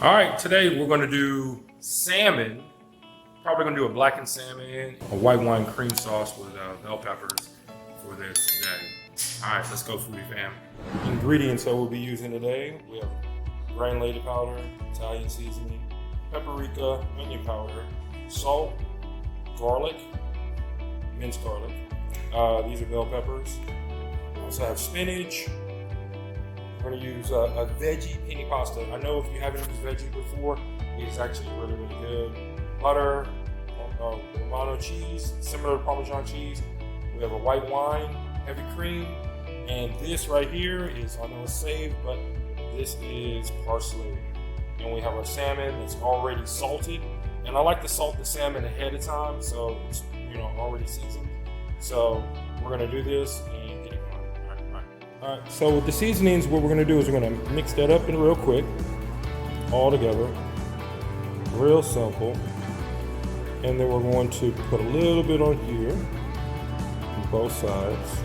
All right, today we're going to do salmon. Probably going to do a blackened salmon, a white wine cream sauce with bell peppers for this today. All right, let's go, foodie fam. Ingredients that we'll be using today: we have granulated powder, Italian seasoning, paprika, onion powder, salt, garlic, minced garlic. These are bell peppers. We also have spinach. We're going to use a veggie penne pasta. I know if you haven't used veggie before, it's actually really, really good. Butter, Romano cheese, similar to Parmesan cheese. We have a white wine, heavy cream, and this right here is, I know it's saved, but this is parsley. And we have our salmon that's already salted. And I like to salt the salmon ahead of time, so it's already seasoned. So we're going to do this and get it going. All right, so with the seasonings, what we're going to do is we're going to mix that up in real quick, all together, real simple. And then we're going to put a little bit on here, on both sides.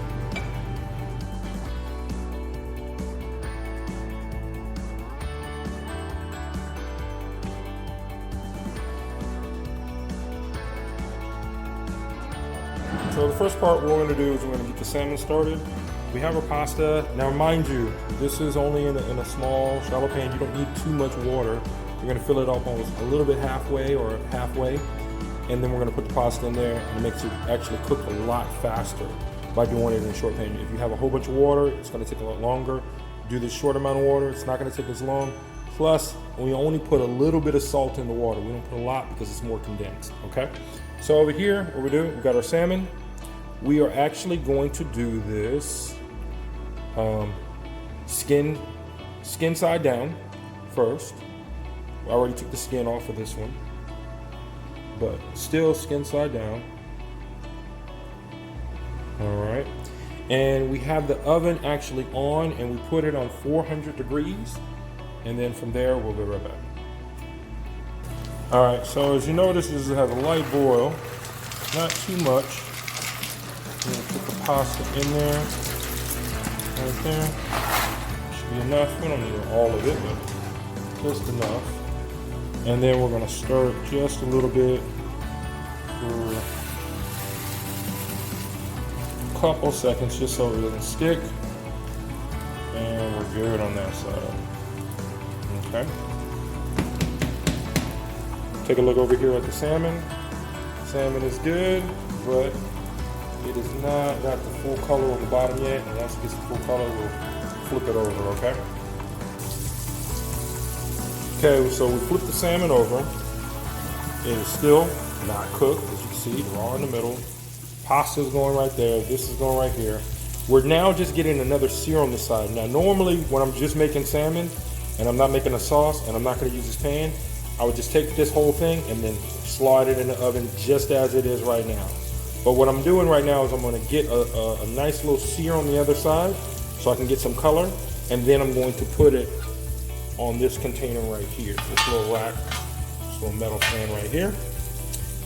So the first part we're going to do is we're going to get the salmon started. We have our pasta. Now mind you, this is only in a small, shallow pan. You don't need too much water. You're going to fill it up almost a little bit halfway. And then we're going to put the pasta in there, and it makes it actually cook a lot faster by doing it in a short pan. If you have a whole bunch of water, it's going to take a lot longer. Do this short amount of water, it's not going to take as long. Plus, we only put a little bit of salt in the water. We don't put a lot because it's more condensed, okay? So over here, what we do, we've got our salmon. We are actually going to do this skin side down first. I already took the skin off of this one, but still skin side down. All right, and we have the oven actually on, and we put it on 400 degrees, and then from there we'll be right back. All right, so as you notice, this has a light boil, not too much. I'm gonna put the pasta in there, right there. Should be enough. We don't need all of it, but just enough. And then we're gonna stir it just a little bit for a couple seconds, just so it doesn't stick. And we're good on that side. Okay. Take a look over here at the salmon. Salmon is good, but it is not got the full color on the bottom yet, and once it gets the full color, we'll flip it over, okay? Okay, so we flip the salmon over. It is still not cooked, as you can see, raw in the middle. Pasta is going right there, this is going right here. We're now just getting another sear on the side. Now, normally, when I'm just making salmon, and I'm not making a sauce, and I'm not gonna use this pan, I would just take this whole thing and then slide it in the oven just as it is right now. But what I'm doing right now is I'm going to get a nice little sear on the other side so I can get some color, and then I'm going to put it on this container right here, this little rack, this little metal pan right here.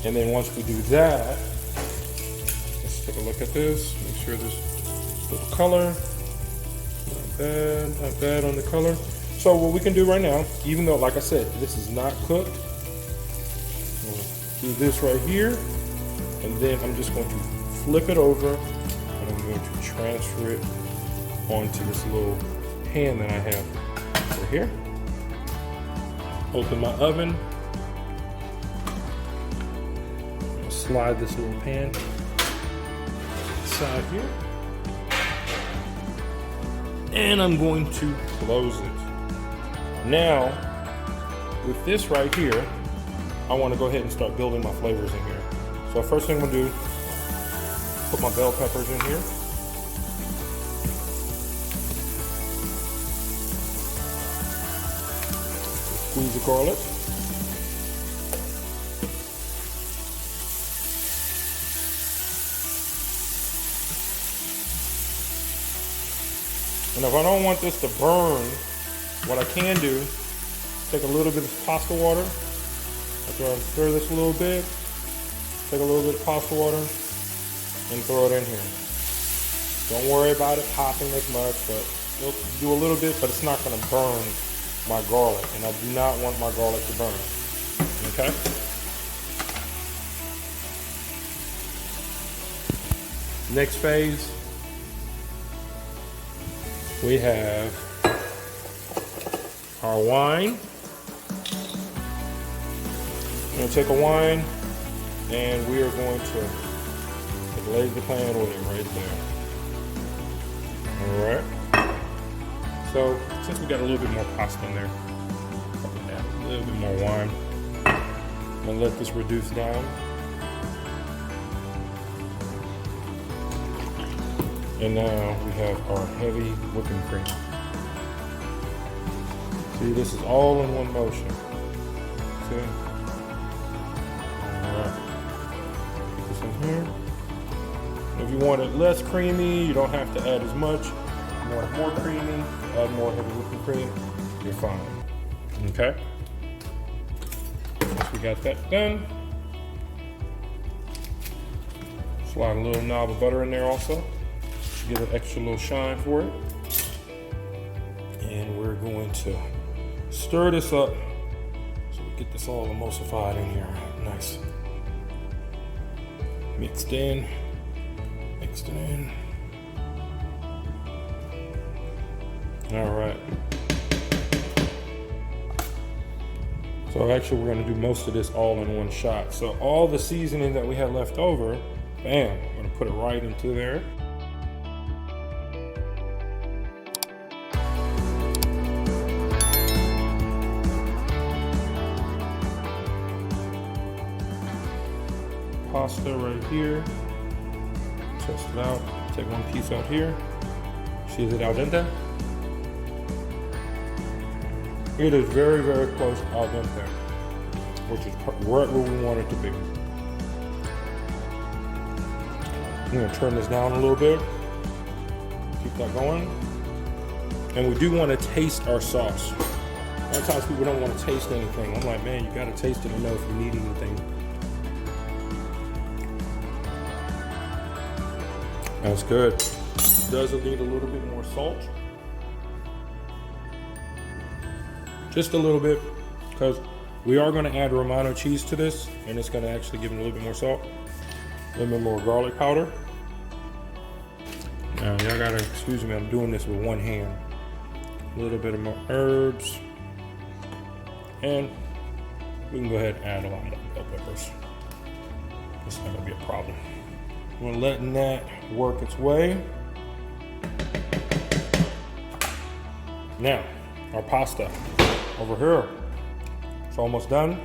And then once we do that, let's take a look at this, make sure there's a little color, not bad on the color. So what we can do right now, even though, like I said, this is not cooked, we'll do this right here. And then I'm just going to flip it over, and I'm going to transfer it onto this little pan that I have over here. Open my oven. I'll slide this little pan inside here. And I'm going to close it. Now, with this right here, I want to go ahead and start building my flavors in here. So first thing I'm gonna do, put my bell peppers in here. Squeeze the garlic. And if I don't want this to burn, what I can do, take a little bit of pasta water. After I stir this a little bit, take a little bit of pasta water and throw it in here. Don't worry about it popping as much, but it'll do a little bit, but it's not gonna burn my garlic, and I do not want my garlic to burn. Okay? Next phase, we have our wine. I'm going to take a wine, and we are going to glaze the pan with it right there. Alright. So, since we got a little bit more pasta in there, probably add a little bit more wine. I'm going to let this reduce down. And now we have our heavy whipping cream. See, this is all in one motion. See? Alright. Put this in here. If you want it less creamy, you don't have to add as much. If you want it more creamy, add more heavy whipping cream, you're fine. Okay? Once we got that done, slide a little knob of butter in there also. Give it extra little shine for it. And we're going to stir this up so we get this all emulsified in here. Nice. Mixed in. Mixed it in. All right. So actually we're gonna do most of this all in one shot. So all the seasoning that we had left over, bam, I'm gonna put it right into there. Pasta right here. Test it out. Take one piece out here. See, is it al dente? It is very, very close al dente, which is right where we want it to be. I'm going to turn this down a little bit. Keep that going. And we do want to taste our sauce. A lot of times people don't want to taste anything. I'm like, man, you got to taste it to know if you need anything. That's good. Does it need a little bit more salt? Just a little bit, because we are going to add Romano cheese to this, and it's going to actually give it a little bit more salt. A little bit more garlic powder. Now, y'all gotta excuse me, I'm doing this with one hand. A little bit of more herbs. And we can go ahead and add a lot more bell peppers. It's not going to be a problem. We're letting that work its way. Now, our pasta over here. It's almost done.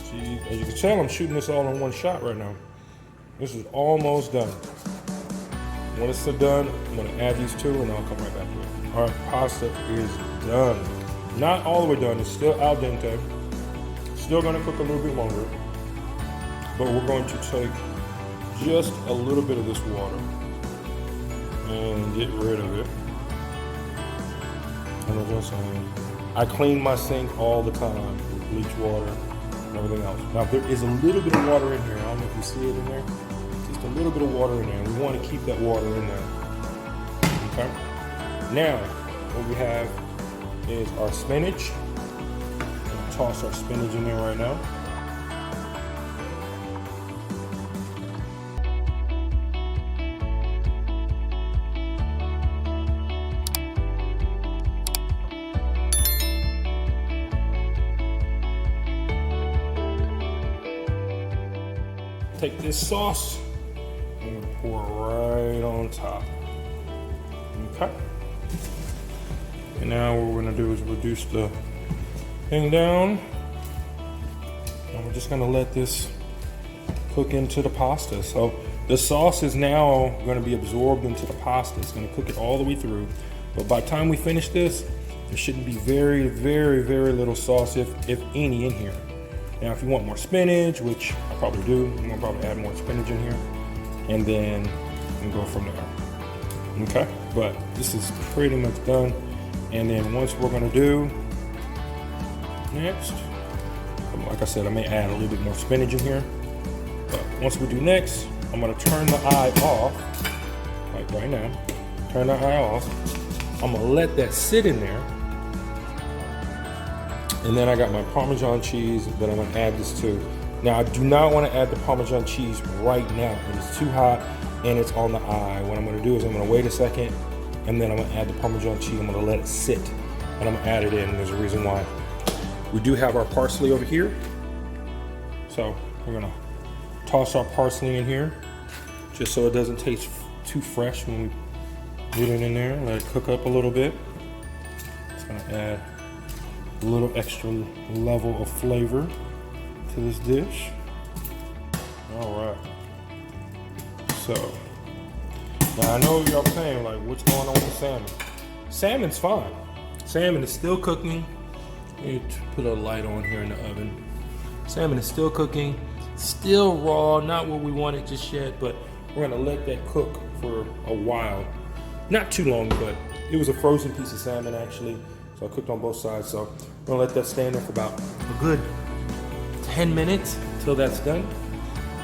See, as you can tell, I'm shooting this all in one shot right now. This is almost done. When it's done, I'm gonna add these two and I'll come right back to it. All right, pasta is done. Not all the way done, it's still al dente. Still gonna cook a little bit longer, but we're going to take just a little bit of this water and get rid of it. And I'm just saying, I clean my sink all the time with bleach water and everything else. Now there is a little bit of water in here. I don't know if you see it in there. Just a little bit of water in there. We want to keep that water in there. Okay. Now, what we have is our spinach. I'm gonna toss our spinach in there right now. Take this sauce and pour it right on top. Okay. And now what we're gonna do is reduce the thing down. And we're just gonna let this cook into the pasta. So the sauce is now gonna be absorbed into the pasta. It's gonna cook it all the way through. But by the time we finish this, there shouldn't be very, very, very little sauce, if any, in here. Now, if you want more spinach, which I probably do, I'm gonna probably add more spinach in here, and then we can go from there. Okay, but this is pretty much done. And then once we're gonna do next, like I said, I may add a little bit more spinach in here. But once we do next, I'm gonna turn the eye off, like right now. Turn the eye off. I'm gonna let that sit in there And then I got my Parmesan cheese that I'm gonna add this to. Now I do not want to add the Parmesan cheese right now. It's too hot and it's on the eye. What I'm gonna do is I'm gonna wait a second and then I'm gonna add the Parmesan cheese. I'm gonna let it sit and I'm gonna add it in, and there's a reason why. We do have our parsley over here. So we're gonna toss our parsley in here just so it doesn't taste too fresh when we get it in there. Let it cook up a little bit. It's gonna add a little extra level of flavor to this dish. All right. So now I know y'all saying like, what's going on with the salmon? Salmon's fine. Salmon is still cooking. Let me put a light on here in the oven. Salmon is still cooking, still raw, not what we wanted just yet, but we're gonna let that cook for a while. Not too long, but it was a frozen piece of salmon actually, so I cooked on both sides. So we're gonna let that stand there for about a good 10 minutes till that's done.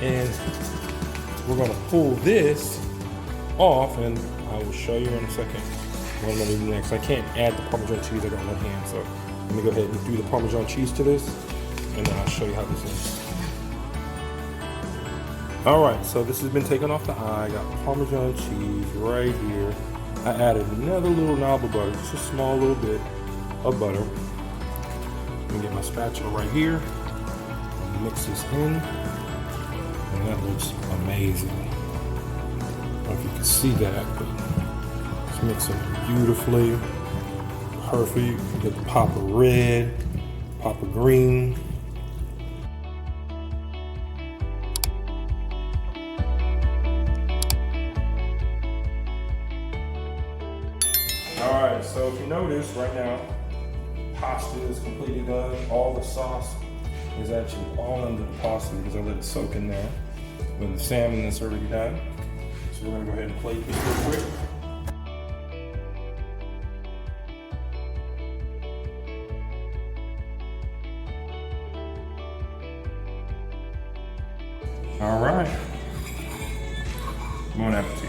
And we're gonna pull this off, and I will show you in a second what I'm gonna do next. I can't add the Parmesan cheese, I got one hand, so let me go ahead and do the Parmesan cheese to this, and then I'll show you how this is. All right, so this has been taken off the eye. I got Parmesan cheese right here. I added another little knob of butter, just a small little bit of butter. Let me get my spatula right here and mix this in, and that looks amazing. I don't know if you can see that, but it's mixing beautifully. Perfect. You get the pop of red, pop of green. All right, so if you notice right now, pasta is completely done. All the sauce is actually all under the pasta because I let it soak in there. With the salmon that's already done. So we're gonna go ahead and plate this real quick. All right. Bon appetit.